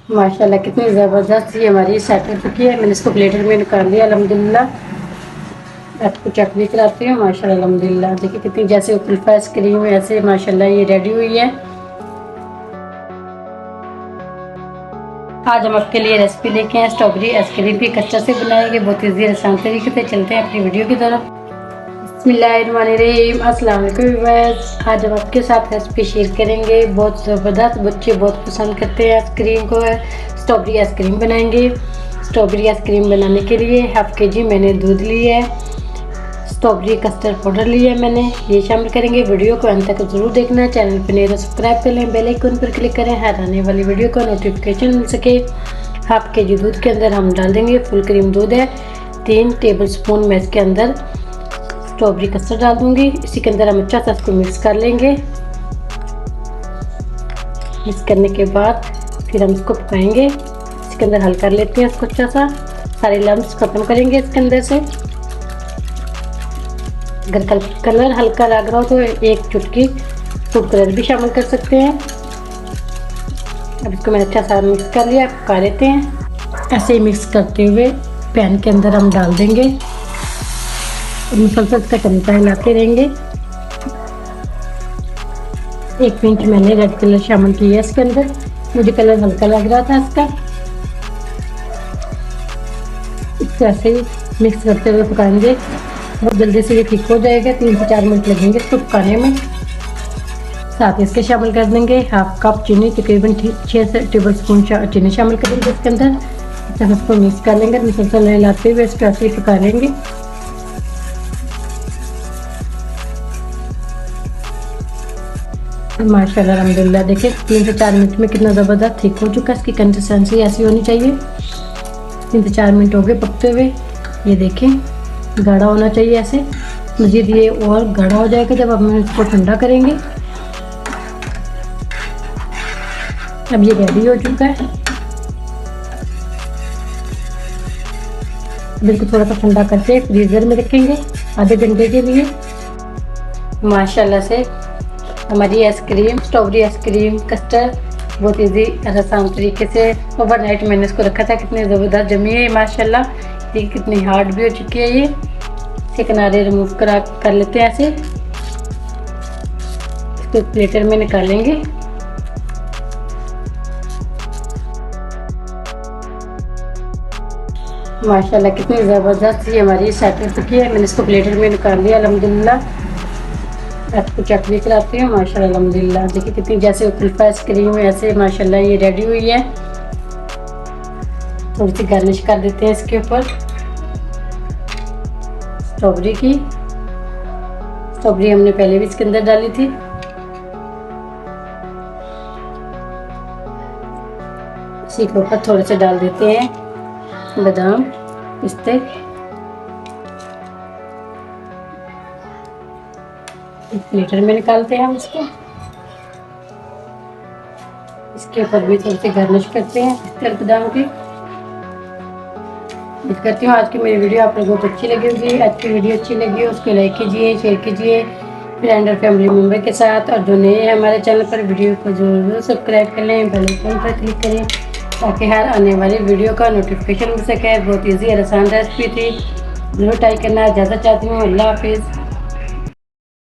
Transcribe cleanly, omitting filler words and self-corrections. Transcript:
माशाल्लाह कितनी ज़बरदस्त ये हमारी सेट हो चुकी है। मैंने इसको प्लेटर में निकाल लिया अल्हम्दुलिल्लाह। आपको चेक भी कराती हूँ। माशाल्लाह अल्हम्दुलिल्लाह देखिए कितनी जैसे कुल्फा आइसक्रीम है ऐसे माशाल्लाह ये रेडी हुई है। आज हम आपके लिए रेसिपी लेके हैं स्ट्रॉबेरी आइसक्रीम की। कच्चा से बनाएंगे बहुत ईजी आसान तरीके से। चलते हैं अपनी वीडियो की तरफ। बिस्मिल्लाहिर्रहमानिर्रहीम। अस्सलाम वालेकुम व्यूअर्स। आज हम आपके साथ रेसिपी शेयर करेंगे। बहुत ज़बरदस्त, बच्चे बहुत पसंद करते हैं आइसक्रीम को। स्ट्रॉबेरी आइसक्रीम बनाएंगे। स्ट्रॉबेरी आइसक्रीम बनाने के लिए हाफ के-जी मैंने दूध लिया है। स्ट्रॉबेरी कस्टर्ड पाउडर लिया है मैंने, ये शामिल करेंगे। वीडियो को अंत तक जरूर देखना है। चैनल पर नए तो सब्सक्राइब कर लें, बेल आइकन पर क्लिक करें हर आने वाली वीडियो का नोटिफिकेशन मिल सके। हाफ के-जी दूध के अंदर हम डाल देंगे फुल क्रीम दूध है। 3 टेबल स्पून मैं इसके अंदर स्ट्रॉबेरी कस्टर्ड डाल दूंगी। इसी के अंदर हम अच्छा सा इसको मिक्स कर लेंगे। मिक्स करने के बाद फिर हम इसको पकाएंगे। इसके अंदर हल कर लेते हैं इसको अच्छा सा, सारे लम्स खत्म करेंगे इसके अंदर से। अगर कलर हल्का लग रहा हो तो एक चुटकी फूड कलर भी शामिल कर सकते हैं। अब इसको मैंने अच्छा सा मिक्स कर लिया, पका लेते हैं। ऐसे ही मिक्स करते हुए पैन के अंदर हम डाल देंगे और मुसलसल इसका चमचा हिलाते रहेंगे। 1 पिंच मैंने रेड कलर शामिल किया इसके अंदर, मुझे कलर हल्का लग रहा था इसका। इसको ऐसे ही मिक्स करते हुए पकाएंगे। बहुत जल्दी से ये ठीक हो जाएगा। 3 से 4 मिनट लगेंगे इसको पकाने में। साथ ही इसके शामिल कर देंगे हाफ कप चीनी, तकरीबन 6 टेबल स्पून चीनी शामिल करेंगे इसके अंदर। अच्छा इसको मिक्स कर लेंगे, मुसलसल हिलाते हुए इसको ऐसे ही पका लेंगे। माशाल्लाह अल्हम्दुलिल्लाह देखिए 3 से 4 मिनट में कितना ज़बरदस्त ठीक हो चुका है। इसकी कंसिस्टेंसी ऐसी होनी चाहिए। 3 से 4 मिनट हो गए पकते हुए। ये देखें गाढ़ा होना चाहिए ऐसे। मज़ीद ये और गाढ़ा हो जाएगा जब हम इसको ठंडा करेंगे। अब ये रेडी हो चुका है। अब इसको थोड़ा सा ठंडा करके फ्रीज़र में रखेंगे आधे घंटे के लिए। माशाल्लाह से हमारी आइसक्रीम स्ट्रॉबेरी आइसक्रीम कस्टर्ड बहुत इजी और आसान तरीके से ओवरनाइट मैंने इसको रखा था। कितनी ज़बरदस्त जमी है माशाल्लाह। देखिए कितनी हार्ड भी हो चुकी है। ये इसके किनारे रिमूव कर लेते हैं ऐसे। इसको प्लेटर में निकालेंगे। माशाल्लाह कितनी ज़बरदस्त ये हमारी सेट हो चुकी है। मैंने इसको प्लेटर में निकाल लिया अल्हम्दुलिल्लाह। आपको चेक भी कराती हूँ। माशाल्लाह अल्हम्दुलिल्लाह देखिए कितनी जैसे कुल्फा आइसक्रीम है ऐसे माशाल्लाह ये रेडी हुई है। थोड़ी सी गार्निश कर देते हैं इसके ऊपर स्ट्रॉबेरी की। स्ट्रॉबेरी हमने पहले भी इसके अंदर डाली थी। इसी के ऊपर थोड़े से डाल देते हैं बादाम पिस्ते। प्लेटर में निकालते हैं हम इसको। इसके ऊपर भी थोड़ी सी गार्निश करते हैं पिस्ते बादाम की। उम्मीद करती हूँ आज की मेरी वीडियो आप लोगों को अच्छी लगी होगी। आज की वीडियो अच्छी लगी हो उसको लाइक कीजिए, शेयर कीजिए फ्रेंड और फैमिली मेम्बर के साथ। और जो नए हैं हमारे चैनल पर वीडियो को जरूर सब्सक्राइब कर लें, बेल आइकन पर क्लिक करें ताकि हर आने वाली वीडियो का नोटिफिकेशन मिल सके। बहुत ईजी और आसान रेसिपी थी, जरूर ट्राई करना। इजाज़त चाहती हूँ। अल्लाह हाफिज़।